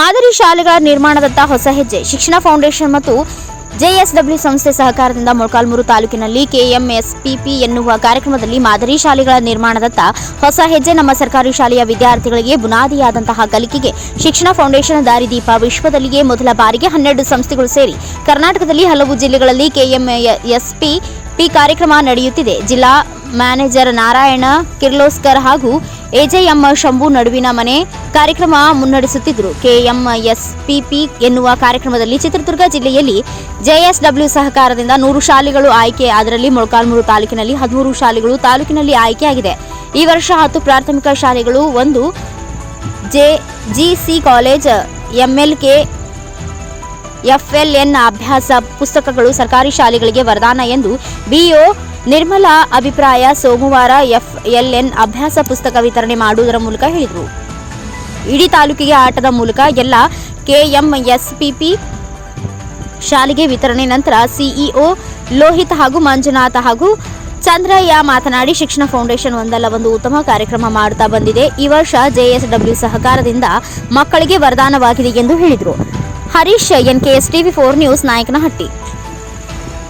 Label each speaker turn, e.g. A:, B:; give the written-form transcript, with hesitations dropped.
A: ಮಾದರಿ ಶಾಲೆಗಳ ನಿರ್ಮಾಣದತ್ತ ಹೊಸ ಹೆಜ್ಜೆ. ಶಿಕ್ಷಣ ಫೌಂಡೇಶನ್ ಮತ್ತು ಜೆಎಸ್ಡಬ್ಲ್ಯೂ ಸಂಸ್ಥೆ ಸಹಕಾರದಿಂದ ಮೊಳಕಾಲ್ಮೂರು ತಾಲೂಕಿನಲ್ಲಿ ಕೆಎಂಎಸ್ಪಿಪಿ ಎನ್ನುವ ಕಾರ್ಯಕ್ರಮದಲ್ಲಿ ಮಾದರಿ ಶಾಲೆಗಳ ನಿರ್ಮಾಣದತ್ತ ಹೊಸ ಹೆಜ್ಜೆ. ನಮ್ಮ ಸರ್ಕಾರಿ ಶಾಲೆಯ ವಿದ್ಯಾರ್ಥಿಗಳಿಗೆ ಬುನಾದಿಯಾದಂತಹ ಕಲಿಕೆಗೆ ಶಿಕ್ಷಣ ಫೌಂಡೇಶನ್ ದಾರಿದೀಪ. ವಿಶ್ವದಲ್ಲಿಯೇ ಮೊದಲ ಬಾರಿಗೆ 12 ಸಂಸ್ಥೆಗಳು ಸೇರಿ ಕರ್ನಾಟಕದಲ್ಲಿ ಹಲವು ಜಿಲ್ಲೆಗಳಲ್ಲಿ ಕೆಎಂಎಸ್ಪಿಪಿ ಕಾರ್ಯಕ್ರಮ ನಡೆಯುತ್ತಿದೆ. ಜಿಲ್ಲಾ ಮ್ಯಾನೇಜರ್ ನಾರಾಯಣ ಕಿರ್ಲೋಸ್ಕರ್ ಹಾಗೂ ಎಜೆಎಂ ಶಂಭು ನಡುವಿನ ಮನೆ ಕಾರ್ಯಕ್ರಮ ಮುನ್ನಡೆಸುತ್ತಿದ್ದರು. ಕೆಎಂಎಸ್ಪಿಪಿ ಎನ್ನುವ ಕಾರ್ಯಕ್ರಮದಲ್ಲಿ ಚಿತ್ರದುರ್ಗ ಜಿಲ್ಲೆಯಲ್ಲಿ ಜೆಎಸ್ಡಬ್ಲ್ಯೂ ಸಹಕಾರದಿಂದ 100 ಶಾಲೆಗಳು ಆಯ್ಕೆ. ಅದರಲ್ಲಿ ಮೊಳಕಾಲ್ಮೂರು ತಾಲೂಕಿನಲ್ಲಿ 13 ಶಾಲೆಗಳು ತಾಲೂಕಿನಲ್ಲಿ ಆಯ್ಕೆಯಾಗಿದೆ. ಈ ವರ್ಷ 10 ಪ್ರಾಥಮಿಕ ಶಾಲೆಗಳು, 1 ಜಿಸಿ ಕಾಲೇಜ್, ಎಂಎಲ್ಕೆ ಎಫ್ಎಲ್ಎನ್ ಅಭ್ಯಾಸ ಪುಸ್ತಕಗಳು ಸರ್ಕಾರಿ ಶಾಲೆಗಳಿಗೆ ವರದಾನ ಎಂದು ಬಿಒ ನಿರ್ಮಲಾ ಅಭಿಪ್ರಾಯ. ಸೋಮವಾರ ಎಫ್ಎಲ್ಎನ್ ಅಭ್ಯಾಸ ಪುಸ್ತಕ ವಿತರಣೆ ಮಾಡುವುದರ ಮೂಲಕ ಹೇಳಿದರು. ಇಡೀ ತಾಲೂಕಿಗೆ ಆಟದ ಮೂಲಕ ಎಲ್ಲ ಕೆಎಂಎಸ್ಪಿಪಿ ಶಾಲೆಗೆ ವಿತರಣೆ. ನಂತರ ಸಿಇಒ ಲೋಹಿತ್ ಹಾಗೂ ಮಂಜುನಾಥ್ ಹಾಗೂ ಚಂದ್ರಯ್ಯ ಮಾತನಾಡಿ, ಶಿಕ್ಷಣ ಫೌಂಡೇಶನ್ ಒಂದಲ್ಲ ಒಂದು ಉತ್ತಮ ಕಾರ್ಯಕ್ರಮ ಮಾಡುತ್ತಾ ಬಂದಿದೆ. ಈ ವರ್ಷ ಜೆಎಸ್ಡಬ್ಲ್ಯೂ ಸಹಕಾರದಿಂದ ಮಕ್ಕಳಿಗೆ ವರದಾನವಾಗಿದೆ ಎಂದು ಹೇಳಿದರು. Harish, NKS TV 4 news, Nayakanahatti.